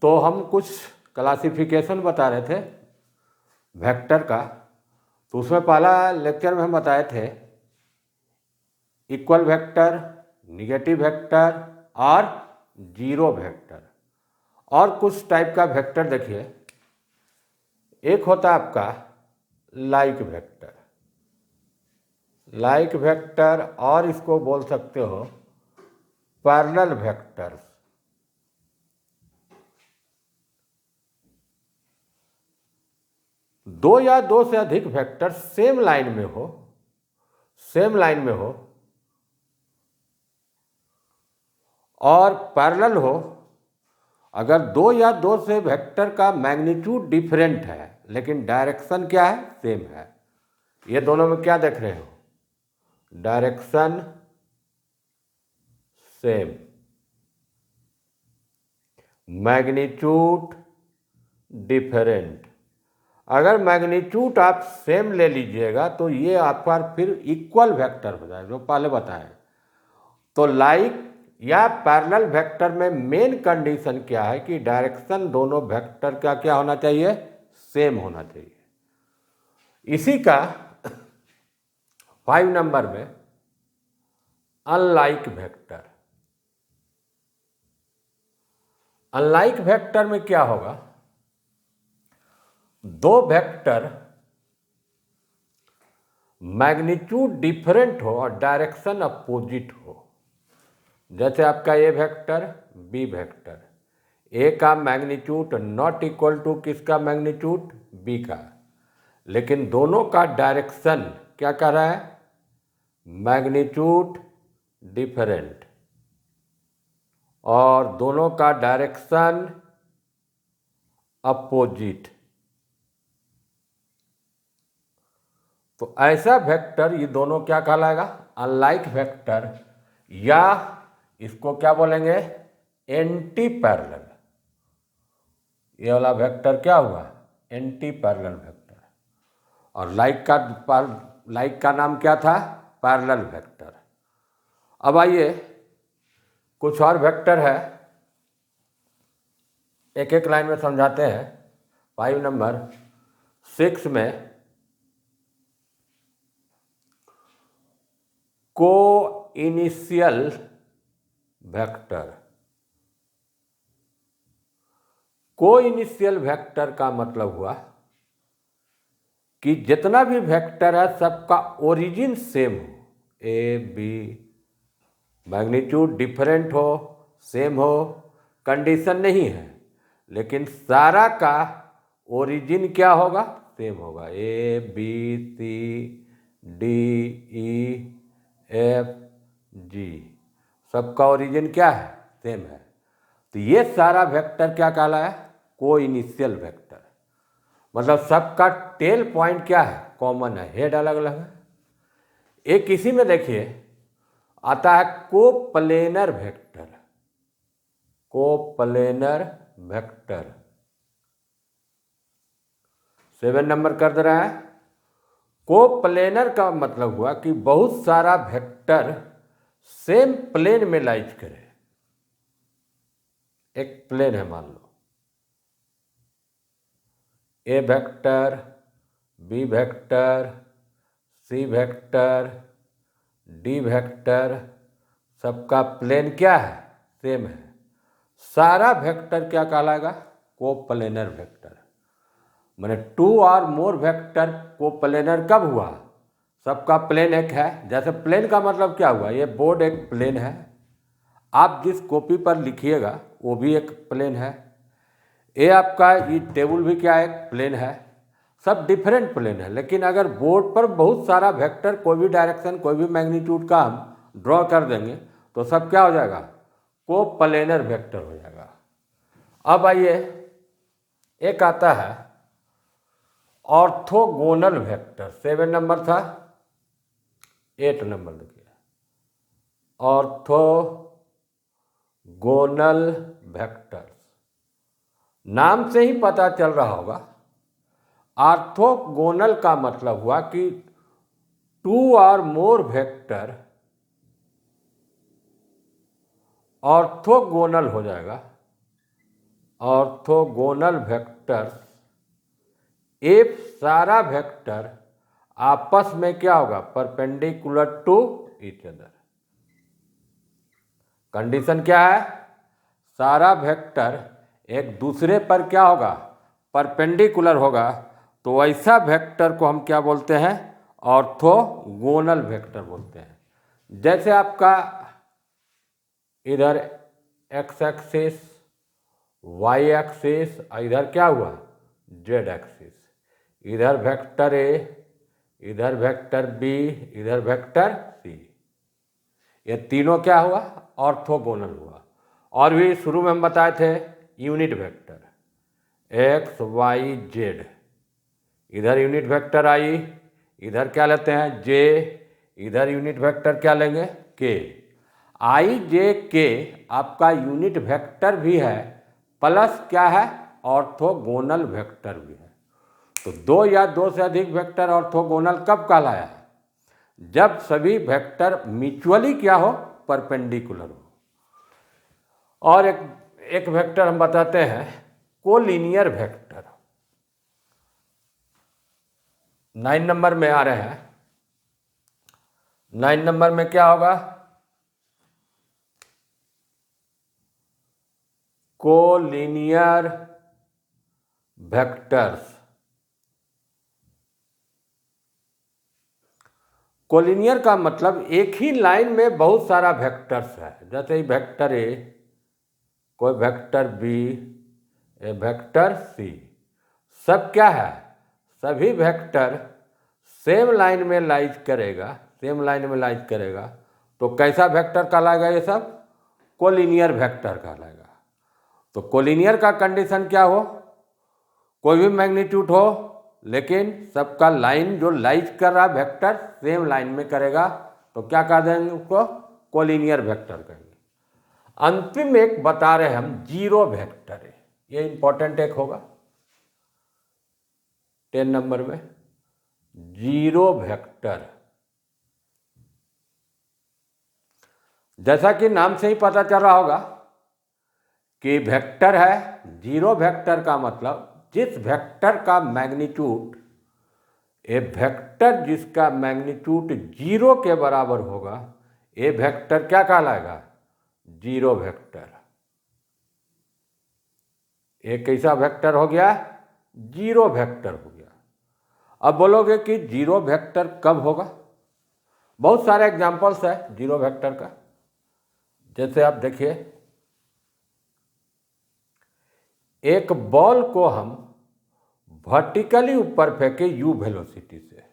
तो हम कुछ क्लासिफिकेशन बता रहे थे वेक्टर का। तो उसमें पहला लेक्चर में हम बताए थे इक्वल वेक्टर, निगेटिव वेक्टर और जीरो वेक्टर। और कुछ टाइप का वेक्टर देखिए, एक होता है आपका लाइक वेक्टर, लाइक वेक्टर, और इसको बोल सकते हो पैरेलल वेक्टर। दो या दो से अधिक वेक्टर सेम लाइन में हो, सेम लाइन में हो और पैरेलल हो। अगर दो या दो से वेक्टर का मैग्नीट्यूड डिफरेंट है लेकिन डायरेक्शन क्या है, सेम है। ये दोनों में क्या देख रहे हो, डायरेक्शन सेम, मैग्नीट्यूड डिफरेंट। अगर मैग्नीट्यूड आप सेम ले लीजिएगा तो ये आपका फिर इक्वल वेक्टर हो जाएगा, जो पहले बताएं। तो लाइक या पैरेलल वेक्टर में मेन कंडीशन क्या है कि डायरेक्शन दोनों वेक्टर का क्या होना चाहिए, सेम होना चाहिए। इसी का 5 नंबर में अनलाइक वेक्टर। अनलाइक वेक्टर में क्या होगा, दो वेक्टर मैग्नीट्यूड डिफरेंट हो और डायरेक्शन अपोजिट हो। जैसे आपका ए वेक्टर, बी वेक्टर, ए का मैग्नीट्यूड नॉट इक्वल टू किसका मैग्नीट्यूड, बी का, लेकिन दोनों का डायरेक्शन क्या कर रहा है, मैग्नीट्यूड डिफरेंट, और दोनों का डायरेक्शन अपोजिट। तो ऐसा वेक्टर ये दोनों क्या कहलाएगा, अनलाइक वेक्टर, या इसको क्या बोलेंगे, एंटी पैरेलल। ये वाला वेक्टर क्या हुआ, एंटी पैरेलल वेक्टर। और लाइक का नाम क्या था, पैरेलल वेक्टर। अब आइए कुछ और वेक्टर है, एक एक लाइन में समझाते हैं। 5 नंबर 6 में को इनिशियल वेक्टर। को इनिशियल वेक्टर का मतलब हुआ कि जितना भी वेक्टर है सबका ओरिजिन सेम हो, ए बी, मैग्नीट्यूड डिफरेंट हो, सेम हो, कंडीशन नहीं है, लेकिन सारा का ओरिजिन क्या होगा, सेम होगा। A B C D E F G, सबका ओरिजिन क्या है, सेम है। तो ये सारा वेक्टर क्या कहलाया, को इनिशियल वेक्टर। मतलब सबका टेल पॉइंट क्या है, कॉमन है, हेड अलग अलग है। एक इसी में देखिए आता है coplanar vector. Coplanar vector 7 number कर दे रहा है। कोप्लेनर का मतलब हुआ कि बहुत सारा वेक्टर सेम प्लेन में लाइज करे। एक प्लेन है, मान लो ए vector, B vector, C vector, D vector, सबका प्लेन क्या है, सेम है। सारा वेक्टर क्या कहलाएगा, कोप्लेनर वेक्टर। माने 2 और मोर वेक्टर कोप्लेनर कब हुआ, सबका प्लेन एक है। जैसे प्लेन का मतलब क्या हुआ, ये बोर्ड एक प्लेन है, आप जिस कॉपी पर लिखिएगा वो भी एक प्लेन है। ये आपका ये टेबल भी क्या है, प्लेन है। सब डिफरेंट प्लेन है, लेकिन अगर बोर्ड पर बहुत सारा वेक्टर कोई भी डायरेक्शन कोई भी मैग्नीट्यूड का हम ड्रॉ कर देंगे तो सब क्या हो जाएगा, कोप्लेनर वेक्टर हो जाएगा। अब आइए एक आता है ऑर्थोगोनल वेक्टर। 7 नंबर था, 8 नंबर देखिए, ऑर्थोगोनल वेक्टर। नाम से ही पता चल रहा होगा, ऑर्थोगोनल का मतलब हुआ कि 2 और मोर वेक्टर ऑर्थोगोनल हो जाएगा। ऑर्थोगोनल वेक्टर्स, इफ सारा वेक्टर आपस में क्या होगा, perpendicular to each other. Condition क्या है, सारा वेक्टर एक दूसरे पर क्या होगा, परपेंडिकुलर होगा, तो ऐसा वेक्टर को हम क्या बोलते हैं, ऑर्थोगोनल वेक्टर बोलते हैं। जैसे आपका इधर एक्स एक्सिस, वाई एक्सिस, इधर क्या हुआ, जेड एक्सिस, इधर वेक्टर ए, इधर वेक्टर बी, इधर वेक्टर सी, ये तीनों क्या हुआ, ऑर्थोगोनल हुआ। और भी शुरू में हम बताए थे unit vector, X Y Z, इधर यूनिट वेक्टर आई, इधर क्या लेते हैं जे, इधर यूनिट वेक्टर क्या लेंगे के। आई जे के आपका यूनिट वेक्टर भी है, प्लस क्या है, ऑर्थोगोनल वेक्टर भी है। तो दो या दो से अधिक वेक्टर ऑर्थोगोनल कब कहलाया है, जब सभी वेक्टर म्यूचुअली क्या हो, परपेंडिकुलर हो। और एक वेक्टर हम बताते हैं कोलिनियर वेक्टर, 9 नंबर में आ रहे हैं। 9 नंबर में क्या होगा, कोलिनियर वेक्टर्स। कोलिनियर का मतलब एक ही लाइन में बहुत सारा वेक्टर्स है, जैसे ही वेक्टर ए, कोई वेक्टर बी, ए वेक्टर सी, सब क्या है, सभी वेक्टर सेम लाइन में लाइज करेगा, सेम लाइन में लाइज करेगा, तो कैसा वेक्टर कहलाएगा, ये सब कोलिनियर वेक्टर कहलाएगा। तो कोलिनियर का कंडीशन क्या हो, कोई भी मैग्नीट्यूड हो, लेकिन सबका लाइन जो लाइज कर रहा वेक्टर सेम लाइन में करेगा, तो क्या कह देंगे उसको, कोलिनियर वेक्टर कहेंगे। अंतिम एक बता रहे हम जीरो वेक्टर है, ये इंपॉर्टेंट एक होगा 10 नंबर में, जीरो वेक्टर। जैसा कि नाम से ही पता चल रहा होगा कि वेक्टर है, जीरो वेक्टर का मतलब जिस वेक्टर का मैग्नीट्यूड, ए वेक्टर जिसका मैग्नीट्यूड जीरो के बराबर होगा, ए वेक्टर क्या कहलाएगा, जीरो वेक्टर। एक कैसा वेक्टर हो गया, जीरो वेक्टर हो गया। अब बोलोगे कि जीरो वेक्टर कब होगा, बहुत सारे एग्जांपल्स है जीरो वेक्टर का। जैसे आप देखिए, एक बॉल को हम वर्टिकली ऊपर फेंके यू वेलोसिटी से,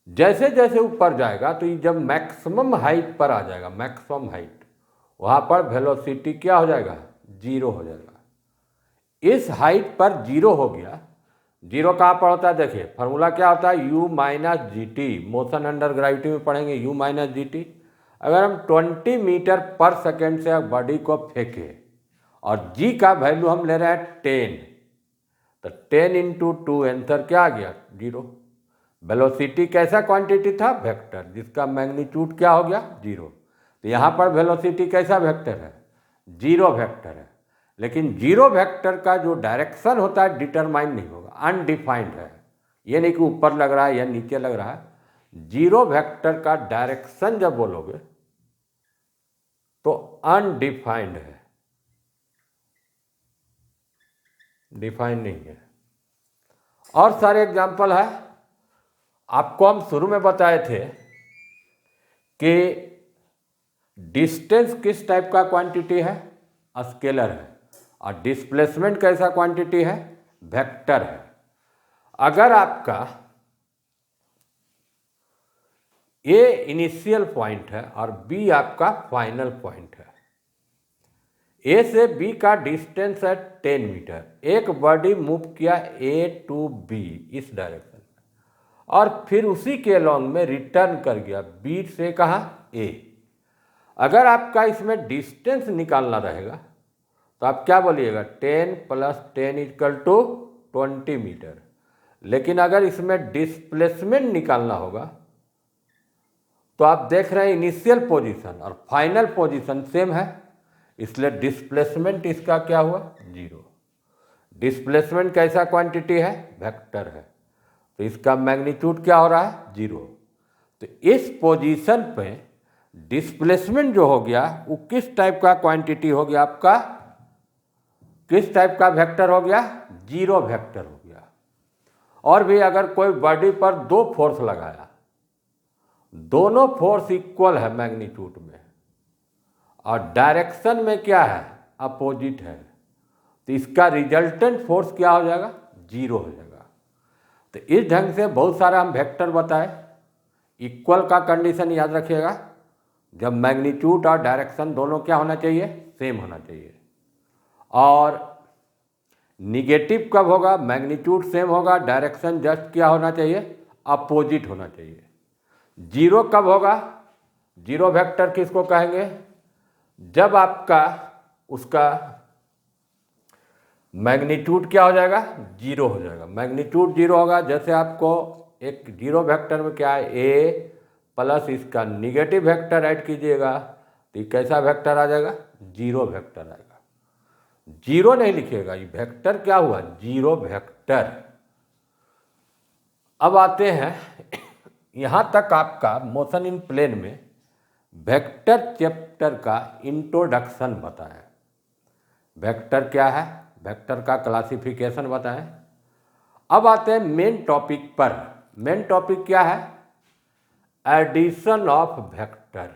जैसे जैसे ऊपर जाएगा तो ये जब मैक्सिमम हाइट पर आ जाएगा, मैक्सिमम हाइट, वहाँ पर वेलोसिटी क्या हो जाएगा, जीरो हो जाएगा। इस हाइट पर जीरो हो गया, जीरो कहाँ पर होता है, देखिए फार्मूला क्या होता है, u minus G T, motion under gravity में पढ़ेंगे u माइनस जी टी। अगर हम 20 मीटर पर सेकेंड से बॉडी को फेंके और g का वैल्यू हम ले रहे हैं 10, तो 10 इंटू 2 आंसर क्या आ गया, जीरो। वेलोसिटी कैसा क्वांटिटी था, वेक्टर जिसका मैग्नीट्यूड क्या हो गया, जीरो। तो यहाँ पर वेलोसिटी कैसा वेक्टर है, जीरो वेक्टर है। लेकिन जीरो वेक्टर का जो डायरेक्शन होता है डिटरमाइन नहीं होगा, अनडिफाइंड है। ये नहीं कि ऊपर लग रहा है या नीचे लग रहा है, जीरो वेक्टर का डायरेक्शन जब बोलोगे तो अनडिफाइंड है, डिफाइन नहीं है। और सारे एग्जाम्पल है, आपको हम शुरू में बताए थे कि डिस्टेंस किस टाइप का क्वांटिटी है, स्केलर है, और डिस्प्लेसमेंट कैसा क्वांटिटी है, वेक्टर है। अगर आपका ए इनिशियल पॉइंट है और बी आपका फाइनल पॉइंट है, ए से बी का डिस्टेंस है 10 मीटर, एक बॉडी मूव किया ए टू बी इस डायरेक्शन में, और फिर उसी के लॉन्ग में रिटर्न कर गया बी से कहाँ, ए। अगर आपका इसमें डिस्टेंस निकालना रहेगा तो आप क्या बोलिएगा, 10 + 10 = 20 मीटर। लेकिन अगर इसमें डिस्प्लेसमेंट निकालना होगा तो आप देख रहे हैं इनिशियल पोजीशन और फाइनल पोजीशन सेम है, इसलिए डिस्प्लेसमेंट इसका क्या हुआ, 0। डिस्प्लेसमेंट कैसा क्वांटिटी है, वेक्टर है, तो इसका मैग्नीट्यूड क्या हो रहा है, 0। तो इस पोजीशन पे डिस्प्लेसमेंट जो हो गया वो किस टाइप का क्वांटिटी हो गया आपका, किस टाइप का वेक्टर हो गया, 0 वेक्टर हो गया। और भी अगर कोई बॉडी पर 2 फोर्स लगाया, दोनों फोर्स इक्वल है मैग्नीट्यूड में और डायरेक्शन में क्या है, अपोजिट है, तो इसका रिजल्टेंट फोर्स क्या हो जाएगा, 0 हो जाएगा। तो इस ढंग से बहुत सारा हम वेक्टर बताए। इक्वल का कंडीशन याद रखिएगा, जब मैग्नीट्यूड और डायरेक्शन दोनों क्या होना चाहिए, सेम होना चाहिए। और निगेटिव कब होगा, मैग्नीट्यूड सेम होगा, डायरेक्शन जस्ट क्या होना चाहिए, अपोजिट होना चाहिए। 0 कब होगा, 0 वेक्टर किसको कहेंगे, जब आपका उसका मैग्नीट्यूड क्या हो जाएगा, 0 हो जाएगा। मैग्नीट्यूड 0 होगा, जैसे आपको एक 0 वेक्टर में क्या है, ए प्लस इसका निगेटिव वेक्टर ऐड कीजिएगा तो ये कैसा वेक्टर आ जाएगा, 0 वेक्टर आएगा। 0 नहीं लिखिएगा, ये वेक्टर क्या हुआ, 0 वेक्टर। अब आते हैं यहाँ तक आपका मोशन इन प्लेन में वेक्टर चैप्टर का इंट्रोडक्शन बताएं। वेक्टर क्या है, वेक्टर का क्लासिफिकेशन बताएं। अब आते हैं मेन टॉपिक पर। मेन टॉपिक क्या है, addition of vector.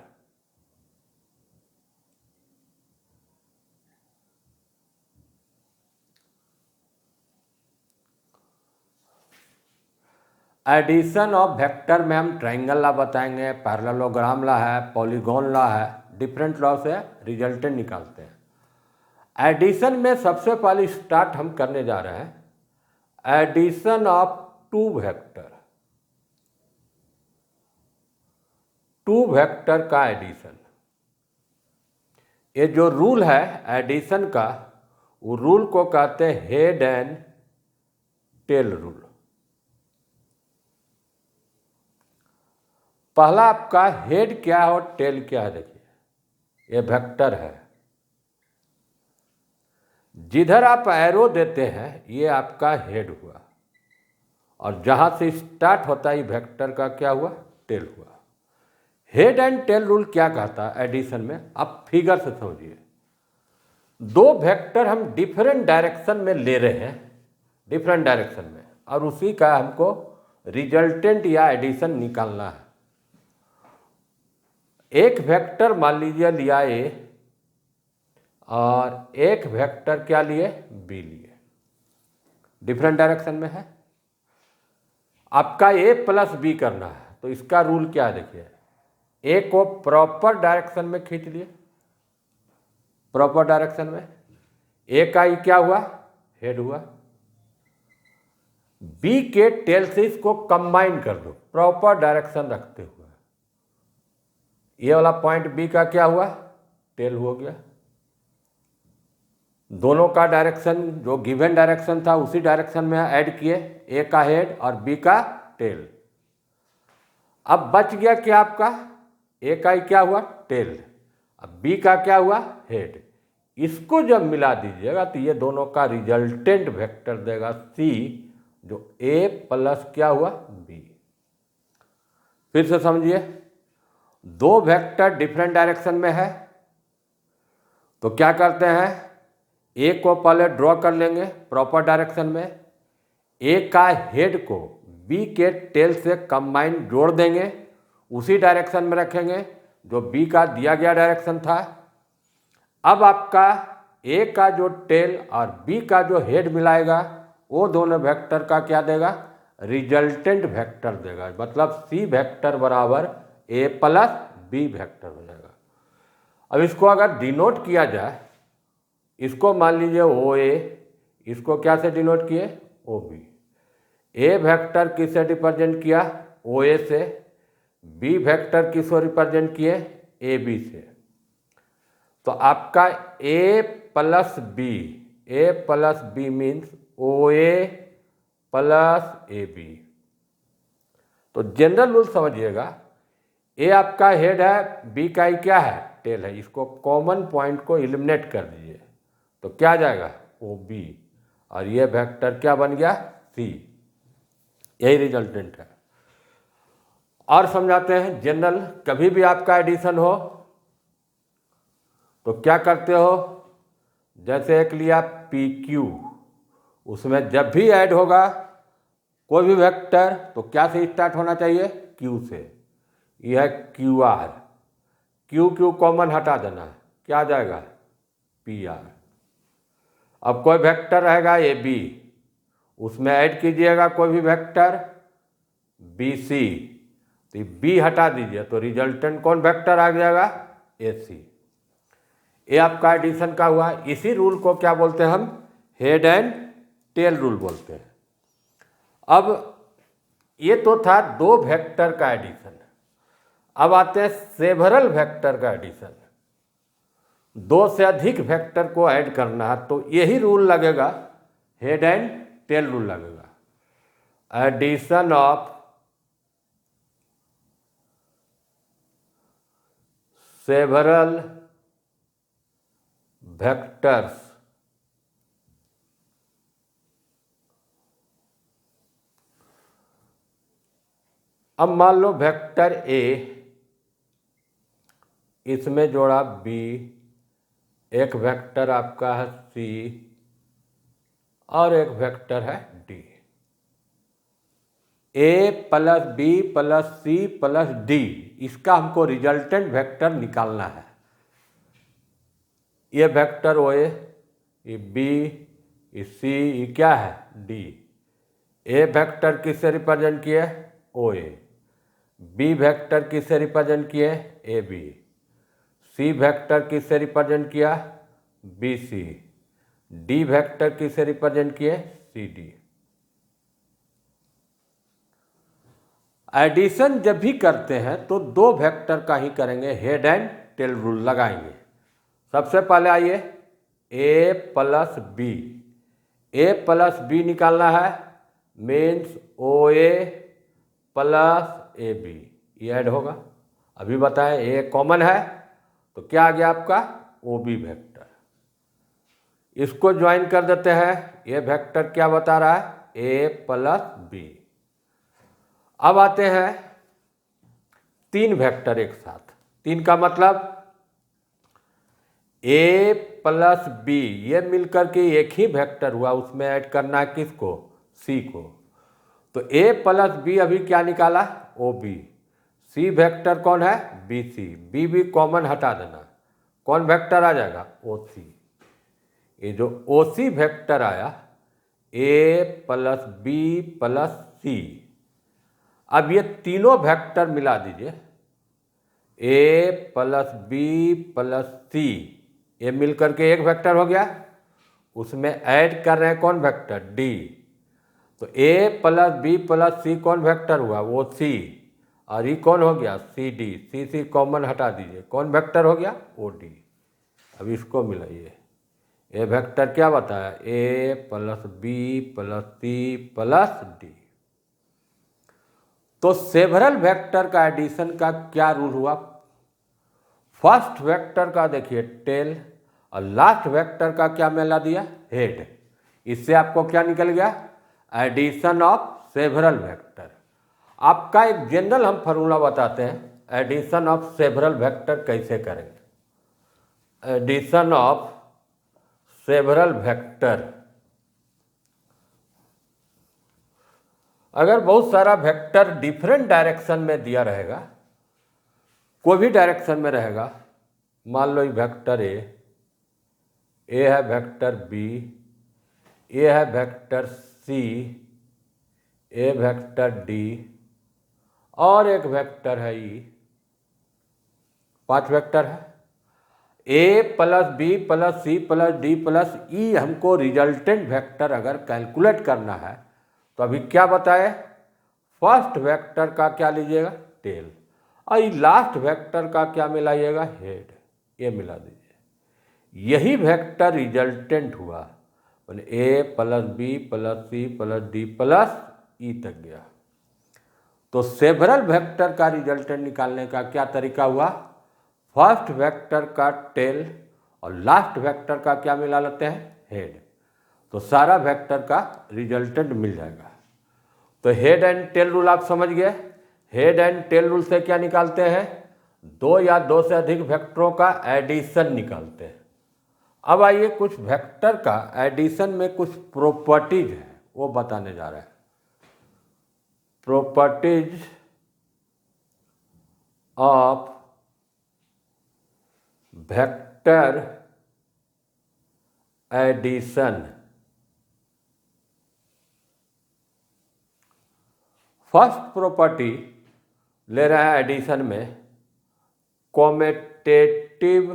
Addition of vector में हम ट्रायंगल लॉ बताएंगे, पैरेललोग्राम लॉ है, पॉलीगॉन लॉ है, डिफरेंट लॉ से रिजल्टेंट निकालते हैं। एडिशन में सबसे पहले स्टार्ट हम करने जा रहे हैं एडिशन ऑफ 2 वेक्टर। 2 वेक्टर का एडिशन, ये जो रूल है एडिशन का, वो रूल को कहते हैं हेड एंड टेल रूल। पहला आपका हेड क्या है और टेल क्या है, देखिए ये वेक्टर है, जिधर आप एरो देते हैं ये आपका हेड हुआ और जहां से स्टार्ट होता है वेक्टर का क्या हुआ, टेल हुआ। हेड एंड टेल रूल क्या कहता है एडिशन में, आप फिगर से समझिए। 2 वेक्टर हम डिफरेंट डायरेक्शन में ले रहे हैं, डिफरेंट डायरेक्शन में, और उसी का हमको रिजल्टेंट या एडिशन निकालना है। एक वेक्टर मान लीजिए लिया ए और एक वेक्टर क्या लिए, बी लिए, डिफरेंट डायरेक्शन में है। आपका ए प्लस बी करना है तो इसका रूल क्या है, देखिए ए को प्रॉपर डायरेक्शन में खींच लिए, प्रॉपर डायरेक्शन में, ए का ही क्या हुआ, हेड हुआ। बी के टेल से इसको कंबाइन कर दो प्रॉपर डायरेक्शन रखते हुए, ये वाला पॉइंट बी का क्या हुआ, टेल हो गया। दोनों का डायरेक्शन जो गिवन डायरेक्शन था उसी डायरेक्शन में ऐड किए, ए का हेड और बी का टेल। अब बच गया क्या आपका, ए का ही क्या हुआ, टेल, अब बी का क्या हुआ, हेड। इसको जब मिला दीजिएगा तो ये दोनों का रिजल्टेंट वेक्टर देगा सी, जो ए प्लस क्या हुआ, बी। फिर से समझिए, 2 वेक्टर डिफरेंट डायरेक्शन में है तो क्या करते हैं, ए को पहले ड्रॉ कर लेंगे प्रॉपर डायरेक्शन में, ए का हेड को बी के टेल से कंबाइन जोड़ देंगे, उसी डायरेक्शन में रखेंगे जो बी का दिया गया डायरेक्शन था। अब आपका ए का जो टेल और बी का जो हेड मिलाएगा वो दोनों वेक्टर का क्या देगा, रिजल्टेंट वेक्टर देगा। मतलब सी वेक्टर बराबर ए प्लस बी वेक्टर हो जाएगा। अब इसको अगर डिनोट किया जाए, इसको मान लीजिए ओ ए, इसको क्या से डिनोट किए, ओ बी। ए वेक्टर किससे रिप्रेजेंट किया, ओ ए से, बी वेक्टर किसको रिप्रेजेंट किए, ए बी से। तो आपका A plus B means O A plus A B. तो जनरल रूल समझिएगा, ए आपका हेड है, बी का ही क्या है, टेल है। इसको कॉमन पॉइंट को एलिमिनेट कर दीजिए तो क्या आ जाएगा, ओ बी, और ये वेक्टर क्या बन गया, सी। यही रिजल्टेंट है। और समझाते हैं जनरल, कभी भी आपका एडिशन हो तो क्या करते हो, जैसे एक लिया पी क्यू, उसमें जब भी ऐड होगा कोई भी वेक्टर तो क्या से स्टार्ट होना चाहिए, क्यू से। यह है Q R, Q Q common हटा देना है, क्या आ जाएगा, पी आर। अब कोई वेक्टर रहेगा ए बी, उसमें ऐड कीजिएगा कोई भी वेक्टर बी सी, तो बी हटा दीजिए तो रिजल्टेंट कौन वेक्टर आ जाएगा, ए सी। ये आपका एडिशन का हुआ। इसी रूल को क्या बोलते हैं हम, हेड एंड टेल रूल बोलते हैं। अब ये तो था दो वेक्टर का एडिशन। अब आते हैं सेवरल वेक्टर का एडिशन। दो से अधिक वेक्टर को ऐड करना है तो यही रूल लगेगा, हेड एंड टेल रूल लगेगा। एडिशन ऑफ सेवरल वेक्टर्स अब मान लो वेक्टर ए, इसमें जोड़ा बी, एक वेक्टर आपका है सी और एक वेक्टर है D. A plus B plus C plus D, इसका हमको रिजल्टेंट वेक्टर निकालना है। ये वेक्टर ओ ए, ये बी, ये सी, ये क्या है, डी। ए वेक्टर किससे रिप्रेजेंट किए, ओ ए। बी वेक्टर किससे रिप्रेजेंट किए, ए बी। सी वेक्टर किससे रिप्रेजेंट किया, बी सी। डी वेक्टर किससे रिप्रेजेंट किए, सी डी। एडिशन जब भी करते हैं तो दो वेक्टर का ही करेंगे, हेड एंड टेल रूल लगाएंगे। सबसे पहले आइए A plus B, A plus B निकालना है, means O A plus A B, ये ऐड होगा। अभी बताएं ए कॉमन है तो क्या आ गया आपका, ओ बी वेक्टर। इसको ज्वाइन कर देते हैं, ये वेक्टर क्या बता रहा है, ए प्लस बी। अब आते हैं तीन वेक्टर एक साथ, तीन का मतलब ए प्लस बी, ये मिलकर के एक ही वेक्टर हुआ, उसमें ऐड करना है किसको, सी को। तो ए प्लस बी अभी क्या निकाला, ओ बी। सी वेक्टर कौन है, बी सी। बी भी कॉमन हटा देना, कौन वेक्टर आ जाएगा, ओ सी। ये जो ओ सी वेक्टर आया, ए प्लस बी प्लस सी। अब ये तीनों वेक्टर मिला दीजिए, ए प्लस बी प्लस सी, ये मिलकर के एक वेक्टर हो गया। उसमें ऐड कर रहे हैं कौन वेक्टर, डी। तो ए प्लस बी प्लस सी कौन वेक्टर हुआ, वो सी। और ये कौन हो गया, सी डी। सी सी कॉमन हटा दीजिए, कौन वेक्टर हो गया, ओ डी। अब इसको मिलाइए, ये वेक्टर क्या बताया, A plus B plus C plus D. तो सेवरल वेक्टर का एडिशन का क्या रूल हुआ, फर्स्ट वेक्टर का देखिए टेल और लास्ट वेक्टर का क्या मिला दिया, हेड। इससे आपको क्या निकल गया, एडिशन ऑफ सेवरल वेक्टर। आपका एक जनरल हम फॉर्मूला बताते हैं, एडिशन ऑफ सेवरल वेक्टर कैसे करेंगे। एडिशन ऑफ सेवरल वेक्टर, अगर बहुत सारा वेक्टर डिफरेंट डायरेक्शन में दिया रहेगा, कोई भी डायरेक्शन में रहेगा, मान लो ये वेक्टर ए है वेक्टर बी, ए है vector C, a vector D और एक वेक्टर है ई, 5 वेक्टर है। A plus B plus C plus D plus E हमको रिजल्टेंट वेक्टर अगर कैलकुलेट करना है तो अभी क्या बताए, फर्स्ट वेक्टर का क्या लीजिएगा, टेल, और लास्ट वेक्टर का क्या मिलाइएगा, हेड। ये मिला दीजिए, यही वेक्टर रिजल्टेंट हुआ, A plus B plus C plus D plus E तक गया। तो सेवरल वेक्टर का रिजल्टेंट निकालने का क्या तरीका हुआ, फर्स्ट वेक्टर का टेल और लास्ट वेक्टर का क्या मिला लेते हैं, हेड, तो सारा वेक्टर का रिजल्टेंट मिल जाएगा। तो हेड एंड टेल रूल आप समझ गए। हेड एंड टेल रूल से क्या निकालते हैं, दो या दो से अधिक वेक्टरों का एडिशन निकालते हैं। अब आइए कुछ वेक्टर का एडिशन में कुछ प्रॉपर्टीज है वो बताने जा रहे हैं। Properties of vector addition. First property ले रहे हैं एडिशन में, कॉमेटेटिव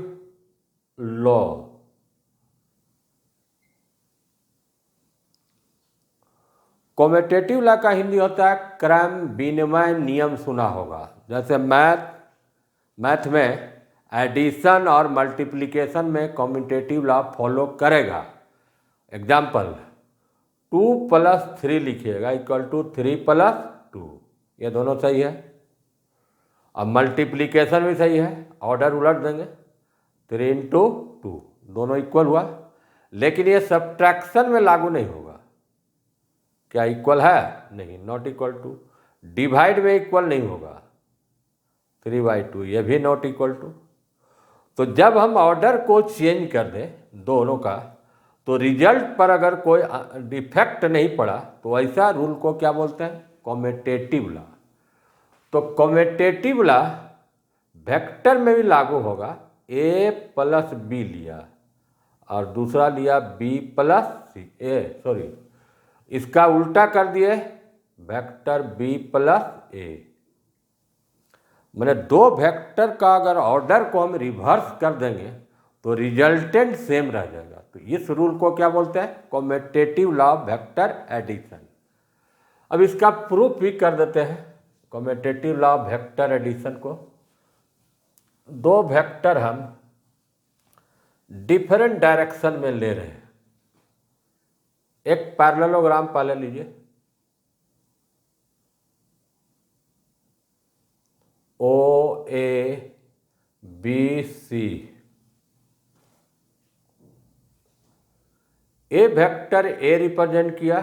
लॉ। कॉमेटेटिव लॉ का हिंदी होता है क्रम विनिमय नियम, सुना होगा। जैसे मैथ में एडिशन और मल्टीप्लिकेशन में कॉमेटेटिव लॉ फॉलो करेगा। एग्जाम्पल, 2 + 3 लिखिएगा इक्वल टू 3 + 2, ये दोनों सही है। अब मल्टीप्लिकेशन भी सही है, ऑर्डर उलट देंगे, 3 × 2 दोनों इक्वल हुआ। लेकिन ये सब्ट्रैक्शन में लागू नहीं होगा। क्या इक्वल है, नहीं, नॉट इक्वल टू। डिवाइड में इक्वल नहीं होगा, 3/2 ये भी नॉट इक्वल टू। तो जब हम ऑर्डर को चेंज कर दें दोनों का, तो रिजल्ट पर अगर कोई डिफेक्ट नहीं पड़ा तो ऐसा रूल को क्या बोलते हैं, कॉमेटेटिव लॉ। तो कॉमेटेटिव लॉ वेक्टर में भी लागू होगा। a + b लिया और दूसरा लिया b + c, इसका उल्टा कर दिए, वेक्टर b + a। मैंने दो वेक्टर का अगर ऑर्डर को हम रिवर्स कर देंगे तो रिजल्टेंट सेम रह जाएगा। तो इस रूल को क्या बोलते हैं, commutative law of vector addition. अब इसका प्रूफ भी कर देते हैं commutative law of vector addition को। दो वेक्टर हम डिफरेंट डायरेक्शन में ले रहे हैं। एक पैरेललोग्राम पहले लीजिए, OA BC। A vector A represent किया,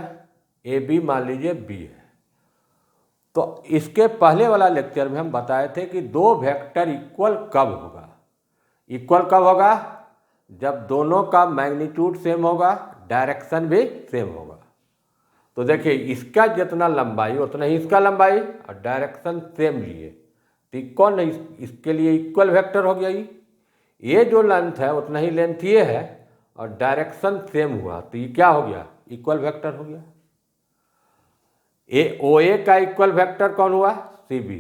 AB मान लीजिए B है। तो इसके पहले वाला लेक्चर में हम बताए थे कि दो वेक्टर इक्वल कब होगा। इक्वल कब होगा, जब दोनों का मैग्नीट्यूड सेम होगा, डायरेक्शन भी सेम होगा। तो देखिए इसका जितना लंबाई उतना ही इसका लंबाई और डायरेक्शन सेम लिए, तो कौन इसके लिए इक्वल वेक्टर हो गया। ये जो लेंथ है उतना ही लेंथ ये है और डायरेक्शन सेम हुआ, तो ये क्या हो गया, इक्वल वेक्टर हो गया। OA का इक्वल वेक्टर कौन हुआ, CB।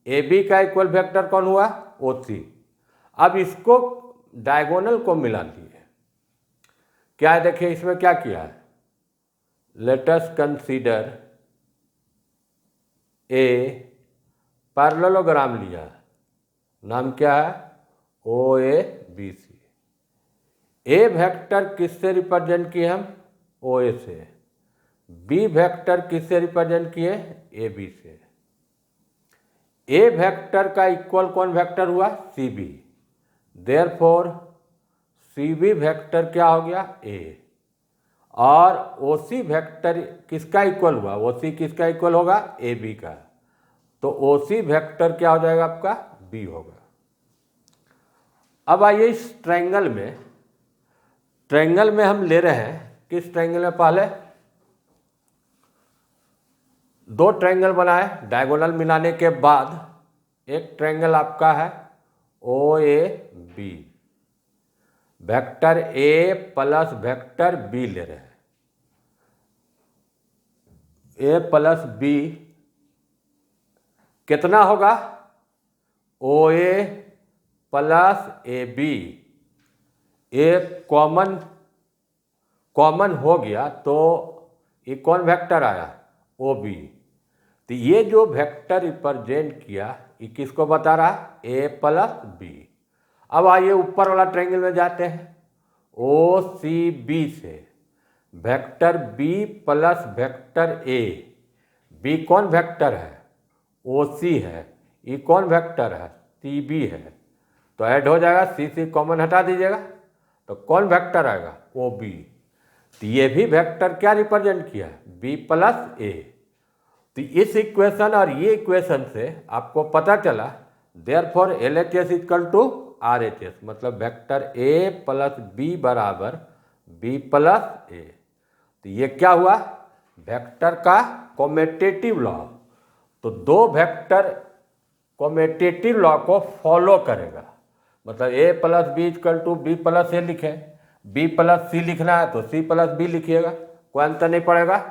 AB का इक्वल वेक्टर कौन हुआ, OC। अब इसको डायगोनल को मिला दिए। क्या है, देखिए इसमें क्या किया है, let us consider a parallelogram लिया, नाम क्या है, OABC। ए वेक्टर किससे रिप्रेजेंट किए हम, OA से। बी वेक्टर किससे रिप्रेजेंट किए, AB से। ए वेक्टर का इक्वल कौन वेक्टर हुआ, CB। देयरफॉर CB वेक्टर क्या हो गया, A। और OC वेक्टर किसका इक्वल हुआ, OC किसका इक्वल होगा, AB का। तो OC वेक्टर क्या हो जाएगा आपका, B होगा। अब आइए इस ट्रायंगल में हम ले रहे हैं, किस ट्रायंगल में, पहले दो ट्रायंगल बनाए, डायगोनल मिलाने के बाद एक ट्रायंगल आपका है OAB। Vector A + vector B ले रहे हैं। A + B कितना होगा, OA + AB। ए कॉमन हो गया तो ये कौन वेक्टर आया, OB। तो ये जो वेक्टर रिप्रेजेंट किया ये किसको बता रहा, A + B। अब आइए ऊपर वाला ट्रायंगल में जाते हैं, OCB से vector B + vector A। B कौन वेक्टर है, OC है। ये कौन वेक्टर है, CB है। तो ऐड हो जाएगा, सी सी कॉमन हटा दीजिएगा, तो कौन वेक्टर आएगा, ओ बी। तो ये भी वेक्टर क्या रिप्रेजेंट किया है, बी प्लस ए। तो इस इक्वेशन और ये इक्वेशन से आपको पता चला therefore LHS equal to RHS, मतलब वेक्टर ए प्लस बी बराबर बी प्लस ए। तो ये क्या हुआ, वेक्टर का कॉमेटेटिव लॉ। तो दो वेक्टर कॉमेटेटिव लॉ को फॉलो करेगा, मतलब A plus B equal to B plus A लिखें, बी प्लस सी लिखना है तो सी प्लस बी लिखिएगा, कोई अंतर नहीं पड़ेगा।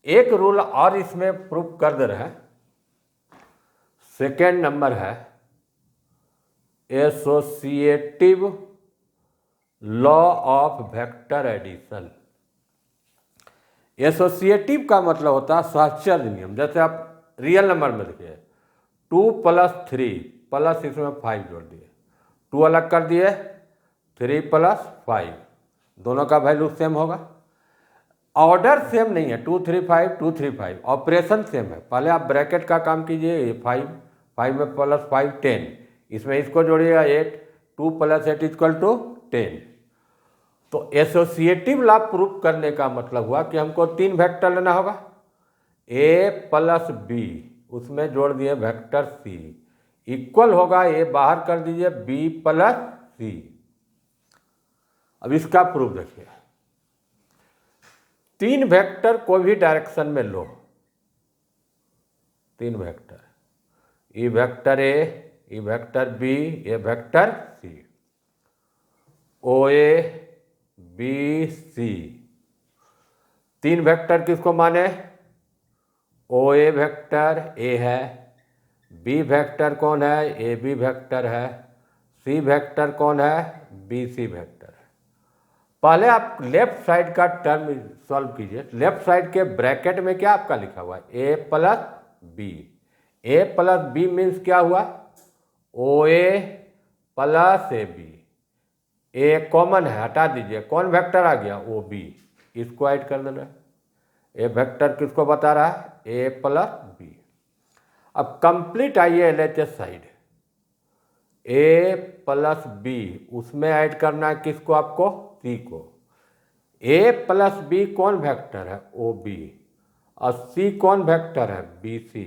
एक रूल और इसमें प्रूफ कर दे रहे हैं, सेकेंड नंबर है associative law of vector addition. Associative का मतलब होता है साहचर्य नियम। जैसे आप रियल नंबर में देखिए 2 + 3 प्लस इसमें 5 जोड़ दिए, 2 अलग कर दिए, 3 + 5, दोनों का वैल्यू सेम होगा। ऑर्डर सेम नहीं है, 2 3 5 2 3 5, ऑपरेशन सेम है। पहले आप ब्रैकेट का काम कीजिए, ये 5 में +5 10, इसमें इसको जोड़िएगा 8, 2 + 8 = 10। तो एसोसिएटिव लॉ प्रूफ करने का मतलब हुआ कि हमको 3 वेक्टर लेना होगा, ए प्लस बी, उसमें जोड़ दिए वेक्टर सी, इक्वल होगा ए बाहर कर दीजिए बी प्लस सी। अब इसका प्रूफ देखिए, 3 वेक्टर कोई भी डायरेक्शन में लो, 3 vector, E vector A, E vector B, ये vector C, O A B C. 3 vector किसको माने, ओ ए वेक्टर ए है, बी वेक्टर कौन है, ए बी वेक्टर है, सी वेक्टर कौन है, बी सी वेक्टर है। पहले आप लेफ्ट साइड का टर्म सॉल्व कीजिए। लेफ्ट साइड के ब्रैकेट में क्या आपका लिखा हुआ है, A plus B. A plus B means क्या हुआ, O A plus A B. A common है, हटा दीजिए, कौन वेक्टर आ गया, ओ बी, इसको ऐड कर देना। ए वेक्टर किसको बता रहा है, ए प्लस बी। अब कंप्लीट आइए LHS side, A plus B, उसमें ऐड करना है किसको आपको, सी को। ए प्लस बी कौन वेक्टर है, ओ बी, और सी कौन वेक्टर है, B C.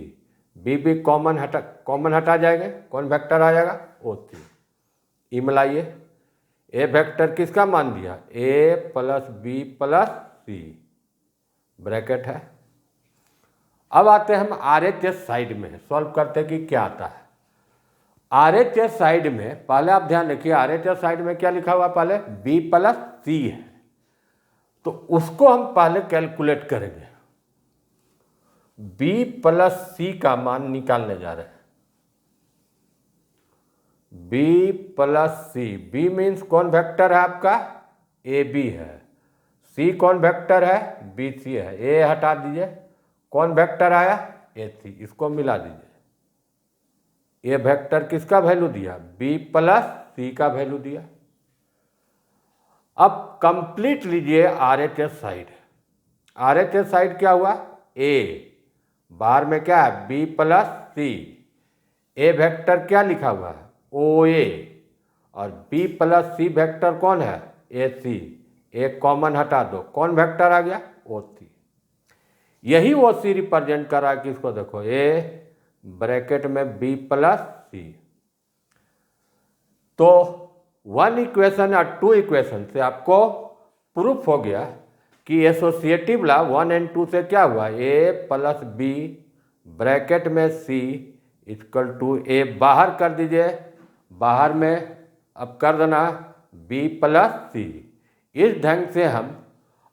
B B common हटा जाएगा, कौन वेक्टर आ जाएगा, ओ सी। ई मिलाइए, ए वेक्टर किसका मान दिया, ए प्लस बी प्लस सी, ब्रैकेट है। अब आते हैं हम RHS साइड में, सॉल्व करते कि क्या आता है। RHS साइड में पहले आप ध्यान रखिए, RHS साइड में क्या लिखा हुआ, पहले बी प्लस सी है, तो उसको हम पहले कैलकुलेट करेंगे। बी प्लस सी का मान निकालने जा रहे हैं, बी प्लस सी। बी मीन्स कौन वेक्टर है आपका, ए बी है, सी कौन वेक्टर है, बी सी है। ए हटा दीजिए, कौन वेक्टर आया, ए सी, इसको मिला दीजिए। ए वेक्टर किसका वैल्यू दिया, बी प्लस सी का वैल्यू दिया। अब कंप्लीट लीजिए RHS साइड। RHS साइड क्या हुआ, ए बाहर में क्या है, B plus C. A vector क्या लिखा हुआ है, ओ ए, और बी प्लस सी वेक्टर कौन है, ए सी। एक कॉमन हटा दो, कौन वेक्टर आ गया, ओ सी। यही वो सी रिप्रेजेंट कर रहा है किसको, देखो ए ब्रैकेट में बी प्लस सी। तो 1 इक्वेशन और 2 इक्वेशन से आपको प्रूफ हो गया कि एसोसिएटिव लॉ 1 और 2 से क्या हुआ, ए प्लस बी ब्रैकेट में सी इक्वल टू ए बाहर कर दीजिए, बाहर में अब कर देना बी प्लस सी। इस ढंग से हम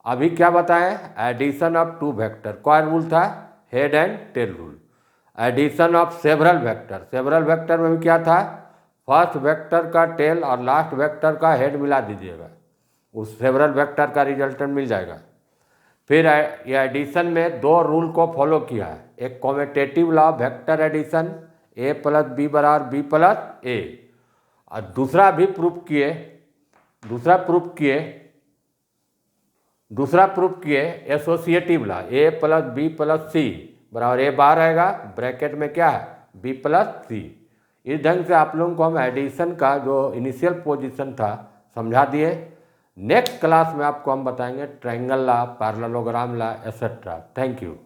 अभी क्या बताएं, एडिशन ऑफ 2 वेक्टर। कौन रूल था, head and tail rule. Addition of several vector, several vector में भी क्या था, फर्स्ट वेक्टर का टेल और लास्ट वेक्टर का हेड मिला दीजिएगा, उस सेवरल वेक्टर का रिजल्टेंट मिल जाएगा। फिर ये एडिशन में 2 रूल को फॉलो किया है, एक कॉमेटेटिव लॉ वेक्टर एडिशन, ए प्लस बी बराबर बी प्लस ए, और दूसरा प्रूफ किए एसोसिएटिव लॉ, ए प्लस बी प्लस सी बराबर ए बाहर आएगा, ब्रैकेट में क्या है, बी प्लस सी। इस ढंग से आप लोगों को हम एडिशन का जो इनिशियल पोजीशन था समझा दिए। नेक्स्ट क्लास में आपको हम बताएंगे triangle law, parallelogram law, etcetera. Thank you.